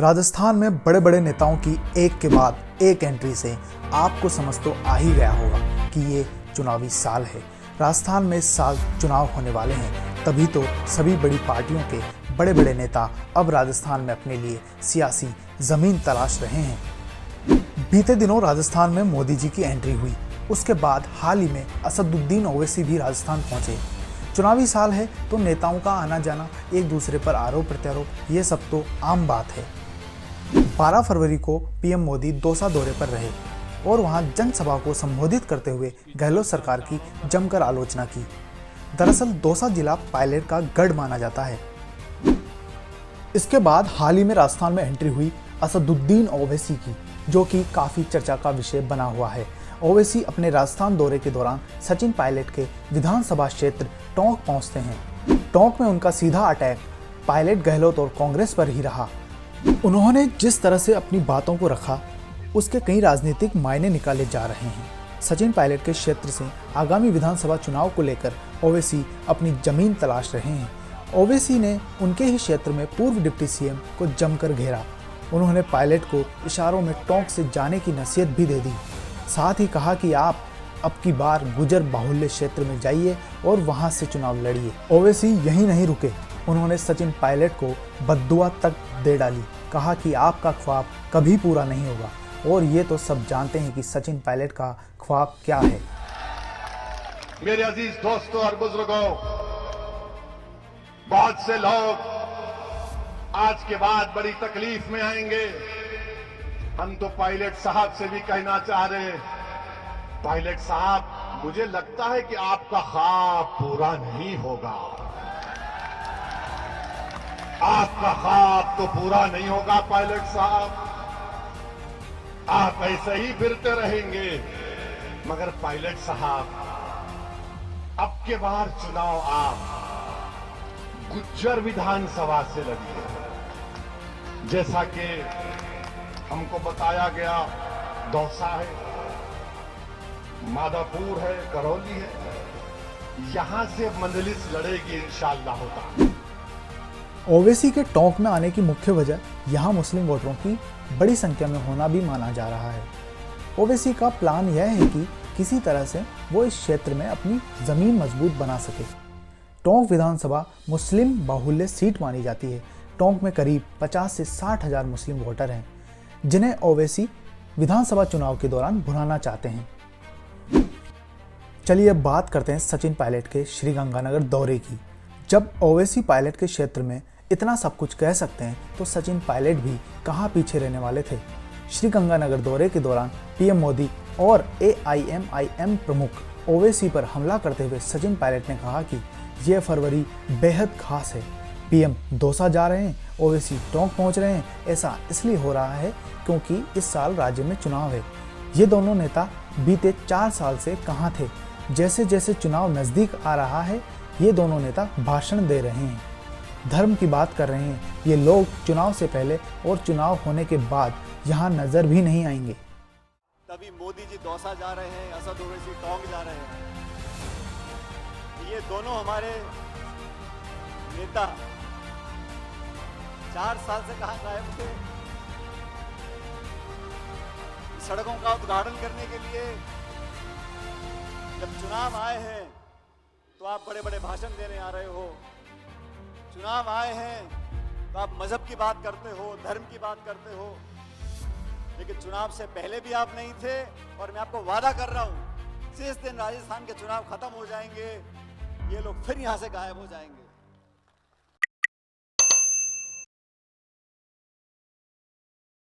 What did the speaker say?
राजस्थान में बड़े बड़े नेताओं की एक के बाद एक एंट्री से आपको समझ तो आ ही गया होगा कि ये चुनावी साल है। राजस्थान में इस साल चुनाव होने वाले हैं, तभी तो सभी बड़ी पार्टियों के बड़े बड़े नेता अब राजस्थान में अपने लिए सियासी जमीन तलाश रहे हैं। बीते दिनों राजस्थान में मोदी जी की एंट्री हुई, उसके बाद हाल ही में असदुद्दीन ओवैसी भी राजस्थान पहुंचे। चुनावी साल है तो नेताओं का आना जाना, एक दूसरे पर आरोप प्रत्यारोप, ये सब तो आम बात है। 12 फरवरी को पीएम मोदी दौसा दौरे पर रहे और वहां जनसभा को संबोधित करते हुए गहलोत सरकार की जमकर आलोचना की। दरअसल दौसा जिला पायलट का गढ़ माना जाता है। इसके बाद हाल ही में राजस्थान में एंट्री हुई असदुद्दीन ओवैसी की, जो कि काफी चर्चा का विषय बना हुआ है। ओवैसी अपने राजस्थान दौरे के दौरान सचिन पायलट के विधानसभा क्षेत्र टोंक पहुंचते हैं। टोंक में उनका सीधा अटैक पायलट, गहलोत और कांग्रेस पर ही रहा। उन्होंने जिस तरह से अपनी बातों को रखा, उसके कई राजनीतिक मायने निकाले जा रहे हैं। सचिन पायलट के क्षेत्र से आगामी विधानसभा चुनाव को लेकर ओवैसी अपनी जमीन तलाश रहे हैं। ओवैसी ने उनके ही क्षेत्र में पूर्व डिप्टी सीएम को जमकर घेरा। उन्होंने पायलट को इशारों में टोंक से जाने की नसीहत भी दे दी। साथ ही कहा कि आप अब की बार गुजर बाहुल्य क्षेत्र में जाइए और वहां से चुनाव लड़िए। ओवैसी यहीं नहीं रुके, उन्होंने सचिन पायलट को बद्दुआ तक दे डाली। कहा कि आपका ख्वाब कभी पूरा नहीं होगा, और ये तो सब जानते हैं कि सचिन पायलट का ख्वाब क्या है। मेरे अजीज दोस्तों और बुजुर्गों, बहुत से लोग आज के बाद बड़ी तकलीफ में आएंगे। हम तो पायलट साहब से भी कहना चाह रहे हैं, पायलट साहब, मुझे लगता है कि आपका ख्वाब पूरा नहीं होगा। आपका ख्वाब तो पूरा नहीं होगा पायलट साहब, आप ऐसे ही फिरते रहेंगे। मगर पायलट साहब, अब के बार चुनाव आप गुज्जर विधानसभा से लड़िए। जैसा कि हमको बताया गया, दौसा है, मादापुर है, करौली है, यहां से मंजलिस लड़ेगी इंशाअल्लाह होता। ओवैसी के टोंक में आने की मुख्य वजह यहां मुस्लिम वोटरों की बड़ी संख्या में होना भी माना जा रहा है। ओवैसी का प्लान यह है कि किसी तरह से वो इस क्षेत्र में अपनी जमीन मजबूत बना सके। टोंक विधानसभा मुस्लिम बाहुल्य सीट मानी जाती है। टोंक में करीब 50 से 60 हजार मुस्लिम वोटर हैं, जिन्हें ओवैसी विधानसभा चुनाव के दौरान भुनाना चाहते हैं। चलिए अब बात करते हैं सचिन पायलट के श्रीगंगानगर दौरे की। जब ओवैसी पायलट के क्षेत्र में इतना सब कुछ कह सकते हैं, तो सचिन पायलट भी कहाँ पीछे रहने वाले थे। श्रीगंगानगर दौरे के दौरान पीएम मोदी और AIMIM प्रमुख ओवैसी पर हमला करते हुए सचिन पायलट ने कहा कि यह फरवरी बेहद खास है। पीएम दौसा जा रहे हैं, ओवैसी टोंक पहुंच रहे हैं। ऐसा इसलिए हो रहा है क्योंकि इस साल राज्य में चुनाव है। ये दोनों नेता बीते 4 साल से कहाँ थे। जैसे जैसे चुनाव नजदीक आ रहा है, ये दोनों नेता भाषण दे रहे हैं, धर्म की बात कर रहे हैं। ये लोग चुनाव से पहले और चुनाव होने के बाद यहाँ नजर भी नहीं आएंगे। तभी मोदी जी दौसा जा रहे हैं, असद ओवैसी टोंक जा रहे हैं। ये दोनों हमारे नेता 4 साल से कहां गायब थे। सड़कों का उद्घाटन करने के लिए जब चुनाव आए हैं तो आप बड़े बड़े भाषण देने आ रहे हो। चुनाव आए हैं तो आप मजहब की बात करते हो, धर्म की बात करते हो, लेकिन चुनाव से पहले भी आप नहीं थे। और मैं आपको वादा कर रहा हूं, जिस दिन राजस्थान के चुनाव खत्म हो जाएंगे, ये लोग फिर यहां से गायब हो जाएंगे।